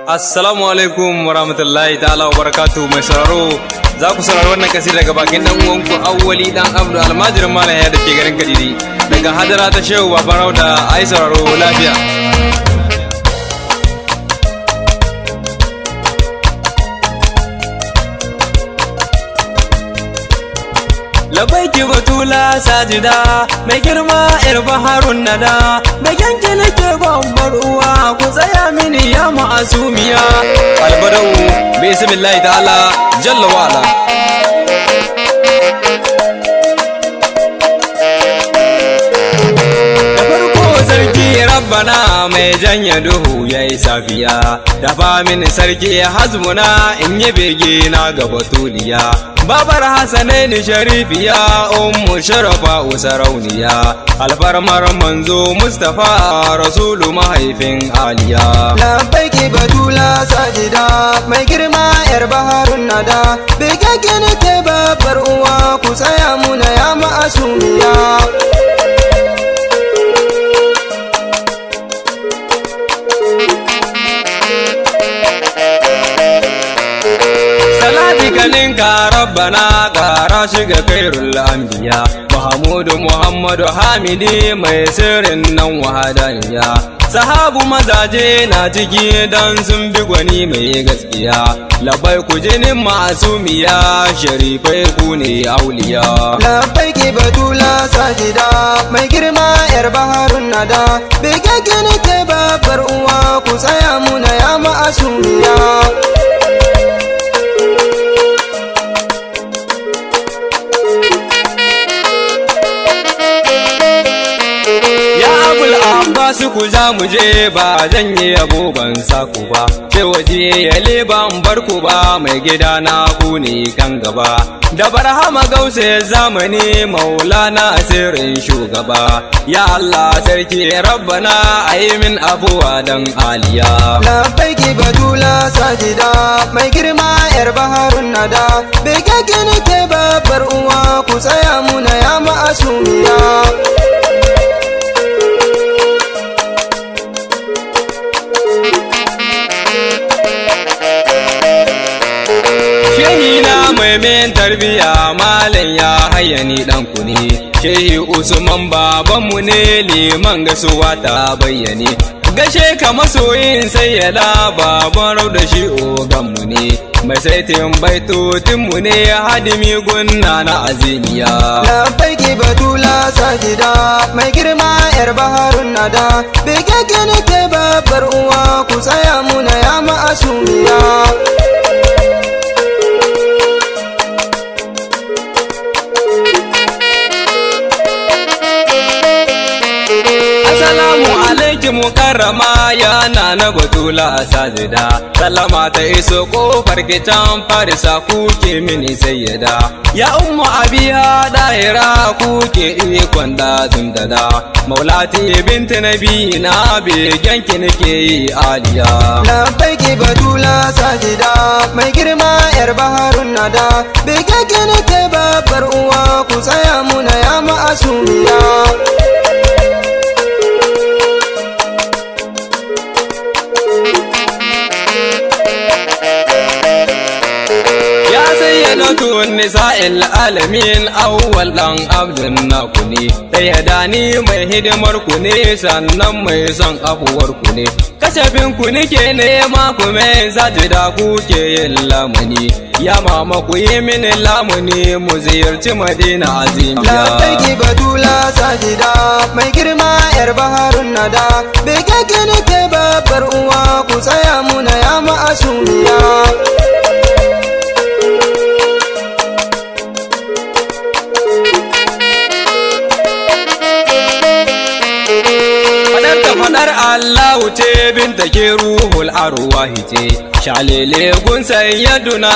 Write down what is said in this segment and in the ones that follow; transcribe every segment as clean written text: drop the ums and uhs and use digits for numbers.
Assalamu alaikum warahmatullahi ta'ala wa barakatuh. Mai sauraro za ku saurari wannan kasida daga bakin dan uwanku Awali dan Abdou almajirin malam ya da ke garin Kadiri daga hadara ta Shehu Baban Rauda. Ai sauraro lafiya. Labaiki batula sajida mai girma yar baharun nada da yanke nake babbar uwa ku tsaya mini ya ma'asumiya albadau bismillahi ta'ala jalla wa ala. Rabbana mai janya duhu yayi safiya dafa mini sarki hazmuna in yi bege na ga batuliya babar Hassanaini sharifiya ummu sharafa usarauniya alfarmar manzo Mustafa rasulu mahaifin aliya. Labbaiki batula sajida mai girma yar baharun nada bege nake babbar uwa ku tsaya muna ya ma'asumiya. Ka rabbana ƙara shiga kairul anbiya Muhammadu Hamidi mai sirrin nan wahadaniya sahabu mazaje na ciki dan sun bi gwani mai gaskiya labai ku jinin ma'asumiya sharifai ku ne auliya. Labbaiki batula sajida mai girma yar baharun nada bege nake babbar uwa ku tsaya muna ya ma'asumiya. Su ku za mu je ba zan yi yabo ban saku ba ce waje ya leban barku ba mai gida na ku ne kan gaba da barhama gause zamani maulana asirin shugaba ya Allah sarki rabbana ayi min abuwa dan aliya. Labbaiki batula sajida mai girma yar baharun nada bege nake babbar uwa ku tsaya muna ya ma'asumiya. Mai men tarbiya malam ya hayyani dan ku ne shehi Usman babanmu ne liman gasuwa ta bayyane gashe ka masoyin sayyada baban rauda shi oganmu ne mai saitin baitotinmu ne hadimi gunna na azimiya. Labbaiki batula sajida mai girma yar baharun nada bege nake babbar uwa ku tsaya muna ya ma'asumiya. Mukarrama yana na batula sajida sallama ta iso kofar kitan farisa kuke mini sayyada ya ummu abiya dahira kuke ikon da zundada maulati binti nabi na begenki nake yi aliya. Labbaiki batula sajida mai girma yar baharun nada bege nake babbar uwa ku tsaya muna ya ma'asumiya. Nisa'il alamin awwal dan abdun naku ne ɗaya dani mai hidimar ku ne sannan mai son afuwar ku ne kashafin ku nike nema ku mai sajida ku ke yin lamuni ya mama ku yi mini lamuni mu ziyarci madina azimiya. Labbaiki batula sajida mai girma yar baharun nada bege nake babbar uwa ku tsaya muna ya ma'asumiya. Fadar Allahu ce binta ke ruhul arwahi ce shalele gun sayyaduna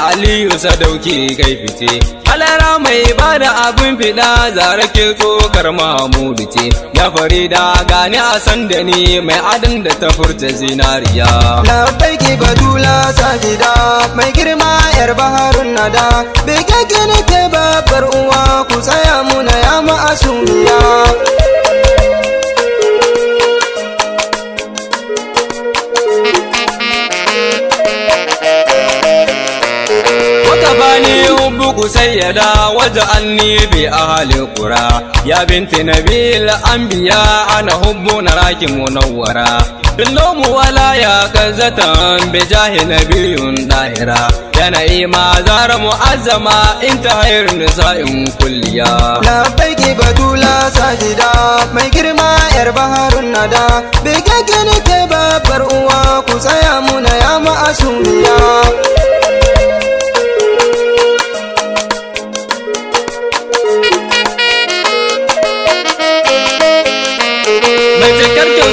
Aliyu sadauki kai fice alara mai bada abin fida zara ke tsokar Mahmudu ce ya farida gani a sanda ni mai adin da ta furta zinariya. Labbaiki batula sajida mai girma yar baharun nada bege nake babbar uwa ku tsaya muna ya ma'asumiya. اصطفاني حبك سيدا وجعلني بأهل القرى يا بنت نبي الأنبياء أنا حب نراك منورا بالنوم ولا يا كزة بجاه نبي داهرة يا نعيمة زار معزمة انت خير نساء كليا لبيك بدولا ساجدا ما يكرما يربهر الندى بيكك نكبا برؤوا كسايا منا يا معصوميا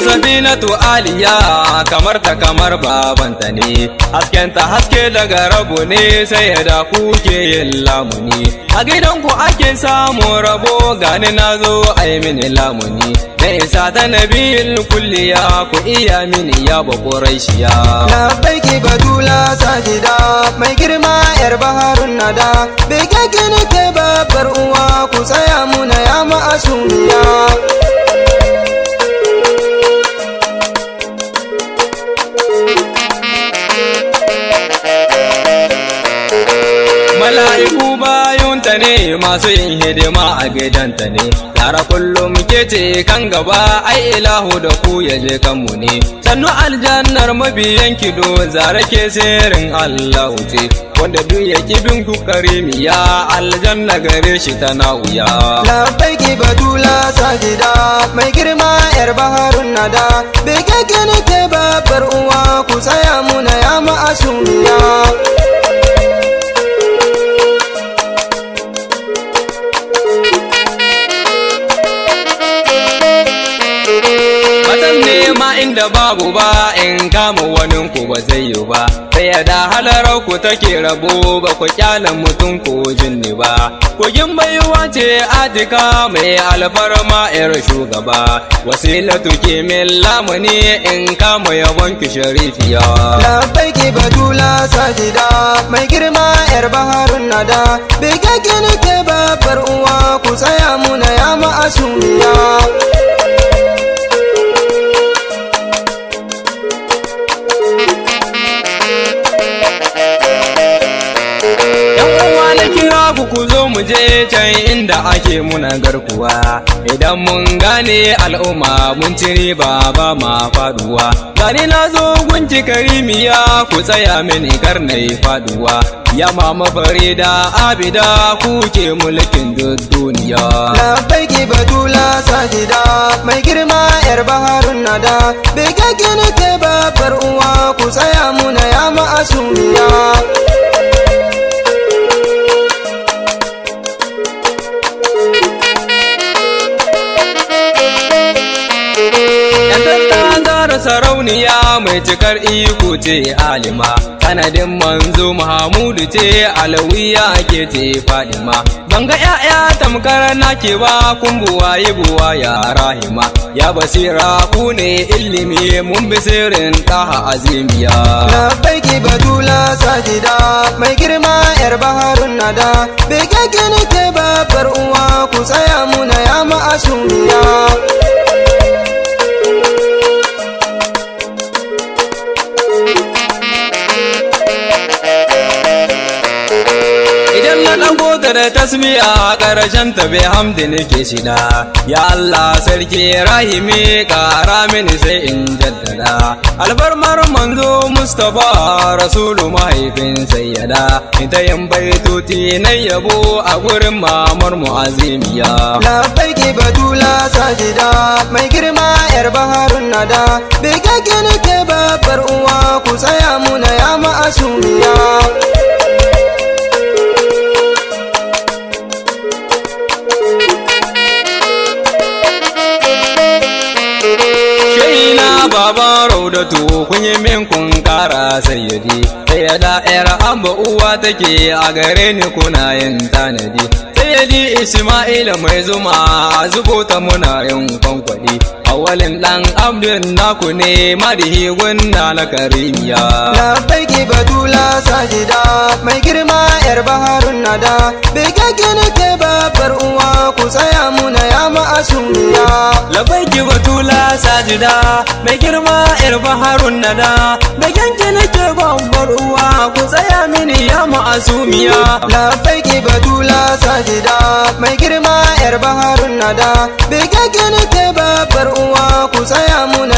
Sabinatu Aliya kamar ta kamar babanta ne haskenta haske daga rabu ne sai da kuke yin lamuni a gidanku ake samun rabo gani nazo ai mini lamuni da isa ta nabil kulliya ku iya mini ya bakoraishiya labbaiki badula sajida mai girma yar baharun nada bai kake nake babbar uwa ku tsaya muna ya ma'asumiya mala'iku bayunta ne masu yin hidima a gidanta ne tara kullum ke ce kan gaba ai ilahu da ku ya je kanmu ne sannu aljannar mabiyan kido zara ke sirrin allahu ce wanda duk ya kibin ku karimiya aljanna gare shi ta nauya labbaiki badula sajida mai girma yar baharun nada bai kake nake babbar uwa ku tsaya muna ya ma'asumiya nema inda babu ba in kama wani ku ba zai yi ba sai da halarar ku take rabo ba ku kyala mutum ko jinni ba kogin baiwa ce atika mai alfarma yar shugaba wasilatu ke min lamuni in kama yabon ki sharifiya labbaiki badula sajida mai girma yar baharun nada bai kake nake babbar uwa ku tsaya muna ya ma'asumiya ku zo mu je can inda ake muna garkuwa idan mun gane al'umma mun ci riba ba ma faduwa gani na zo gunki karimiya ku tsaya mini karnai faduwa ya mama farida abida kuke mulkin duk duniya labbaiki badula sajida mai girma yar baharun nada bai kake nake babbar uwa ku tsaya muna ya ma'asumiya sarauniya mai cikar iko ce alima sanadin manzo Muhammadu ce alawiya ke ce fadima banga ya'ya tamkar nake ba kumbuwa buwa ya rahima ya basira ku ne ilimi mun bi sirrin taha azimiya labbaiki badula sajida mai girma yar baharun nada bai kake nake babbar uwa ku tsaya muna ya ma'asumiya da tasmiya ƙarshen ta bai hamdi nake shida ya Allah sarki rahimi ƙara mini sai in jaddada albarmar manzo Mustapha rasulu mahaifin sayyada ita yin baitoti na yabo a gurin mamar mu'azimiya labbaiki badula sajida mai girma yar baharun nada bai kake nake babbar uwa ku tsaya muna ya ma'asumiya baban raudatu kun yi min kun kara sayyadi sayyada yar abba uwa take a gare ni kuna yin tanadi sayyadi isma'ila mai zuma a zubo ta muna yin kwankwadi awalin dan abdin naku ne madihi gunna na karimiya labbaiki badula sajida mai girma yar baharun nada bai kake nake babbar uwa ku tsaya muna ya ma'asumiya labbaiki badula sajida mai girma yar baharun nada bai kake nake babbar babbar uwa ku tsaya mini ya ma'asumiya. Labbaiki batula sajida mai girma yar baharun nada, bigagge nake babbar uwa ku tsaya muna